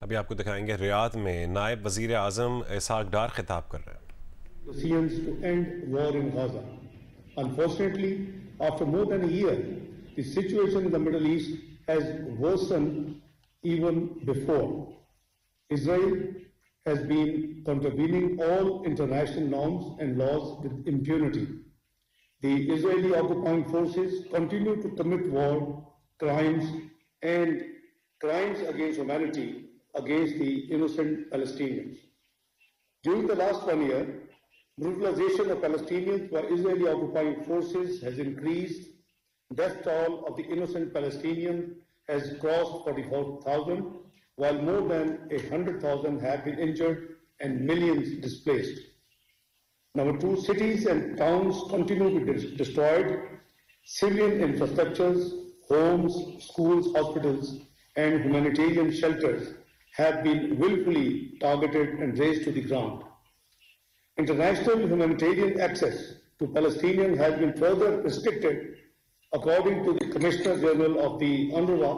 अभी आपको दिखाएंगे रियाद में नायब वजीर आज़म इसाक डार खिताब कर रहे हैं। To end war in Gaza. Unfortunately, after more than a year, the situation in the Middle East has worsened even before. Israel has been contravening all international norms and laws with impunity. The Israeli occupying forces continue to commit war crimes and crimes against humanity against the innocent Palestinians. During the last 1 year, brutalization of Palestinians by Israeli occupying forces has increased. Death toll of the innocent Palestinian has crossed 44,000, while more than 100,000 have been injured and millions displaced. Number two, cities and towns continue to be destroyed. Civilian infrastructures, homes, schools, hospitals, and humanitarian shelters have been willfully targeted and razed to the ground. International humanitarian access to Palestinians has been further restricted. According to the Commissioner General of the UNRWA,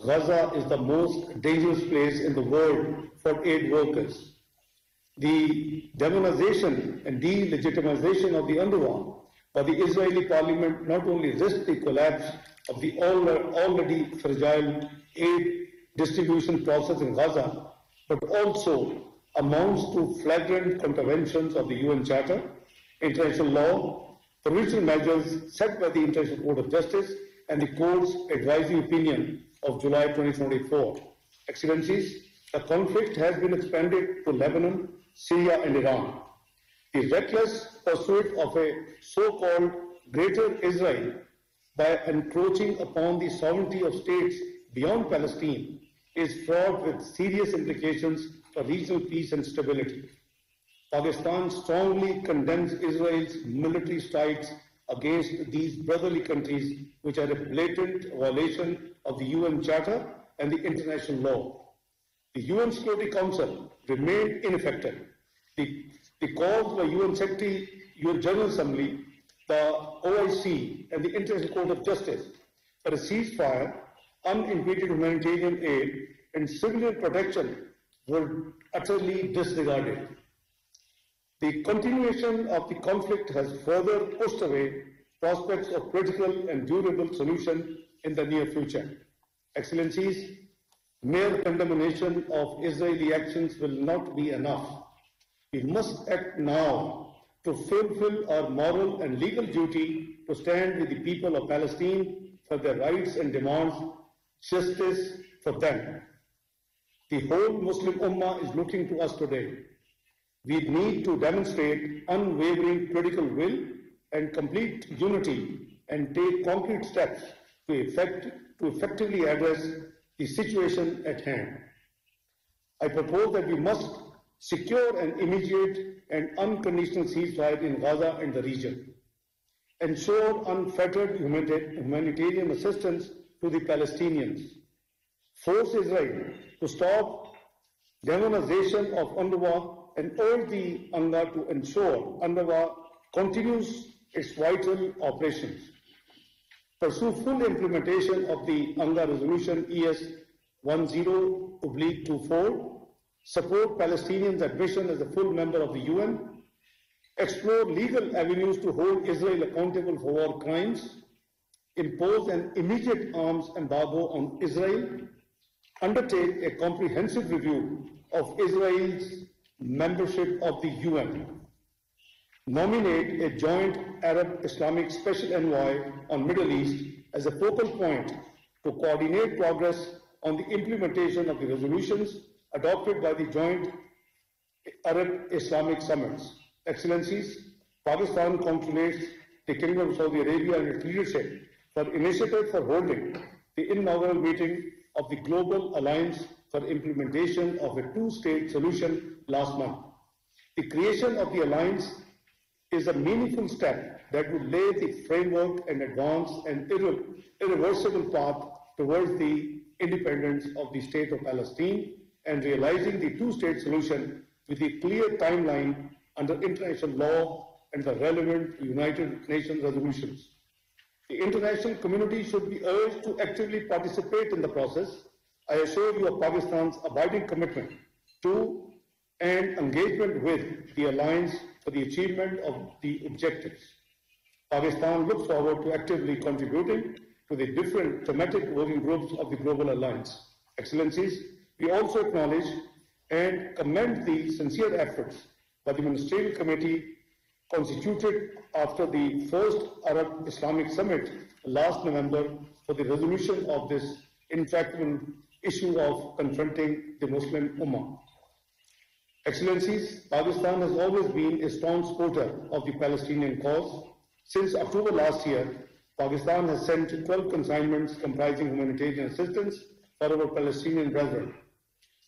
Gaza is the most dangerous place in the world for aid workers. The demonization and delegitimization of the UNRWA by the Israeli parliament not only risked the collapse of the already fragile aid distribution process in Gaza, but also amounts to flagrant contraventions of the UN Charter, international law, provisional measures set by the International Court of Justice, and the Court's advisory opinion of July 2024. Excellencies, the conflict has been expanded to Lebanon, Syria, and Iran. The reckless pursuit of a so-called Greater Israel by encroaching upon the sovereignty of states beyond Palestine is fraught with serious implications for regional peace and stability. Pakistan strongly condemns Israel's military strikes against these brotherly countries, which are a blatant violation of the UN Charter and the international law. The UN Security Council remained ineffective. The calls by UN Secretary, UN General Assembly, the OIC, and the International Court of Justice for a ceasefire, unimpeded humanitarian aid, and civilian protection were utterly disregarded. The continuation of the conflict has further pushed away prospects of political and durable solution in the near future. Excellencies, mere condemnation of Israeli actions will not be enough. We must act now to fulfill our moral and legal duty to stand with the people of Palestine for their rights and demands justice for them. The whole Muslim Ummah is looking to us today. We need to demonstrate unwavering political will and complete unity and take concrete steps to effectively address the situation at hand. I propose that we must secure an immediate and unconditional ceasefire in Gaza and the region, ensure unfettered humanitarian assistance to the Palestinians, force Israel to stop demonization of UNRWA, and urge the UNRWA to ensure UNRWA continues its vital operations. Pursue full implementation of the UNRWA resolution ES 10/24, support Palestinians' admission as a full member of the UN, explore legal avenues to hold Israel accountable for war crimes, impose an immediate arms embargo on Israel, undertake a comprehensive review of Israel's membership of the UN, nominate a joint Arab-Islamic Special Envoy on Middle East as a focal point to coordinate progress on the implementation of the resolutions adopted by the joint Arab-Islamic summits. Excellencies, Pakistan congratulates the Kingdom of Saudi Arabia and its leadership for initiative for holding the inaugural meeting of the Global Alliance for Implementation of a Two-State Solution last month. The creation of the alliance is a meaningful step that would lay the framework and advance an irreversible path towards the independence of the state of Palestine and realizing the two-state solution with a clear timeline under international law and the relevant United Nations resolutions. The international community should be urged to actively participate in the process, I assure you of Pakistan's abiding commitment to and engagement with the alliance for the achievement of the objectives. Pakistan looks forward to actively contributing to the different thematic working groups of the Global Alliance. Excellencies, we also acknowledge and commend the sincere efforts by the Ministerial Committee constituted after the first Arab Islamic Summit last November for the resolution of this intractable issue of confronting the Muslim Ummah. Excellencies, Pakistan has always been a strong supporter of the Palestinian cause. Since October last year, Pakistan has sent 12 consignments comprising humanitarian assistance for our Palestinian brethren.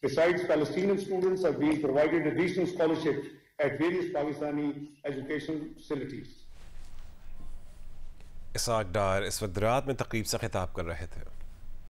Besides, Palestinian students are being provided additional scholarships at various Pakistani educational facilities. Ishaq Dar इस वक्त रात में तकरीब से खिताब कर रहे थे।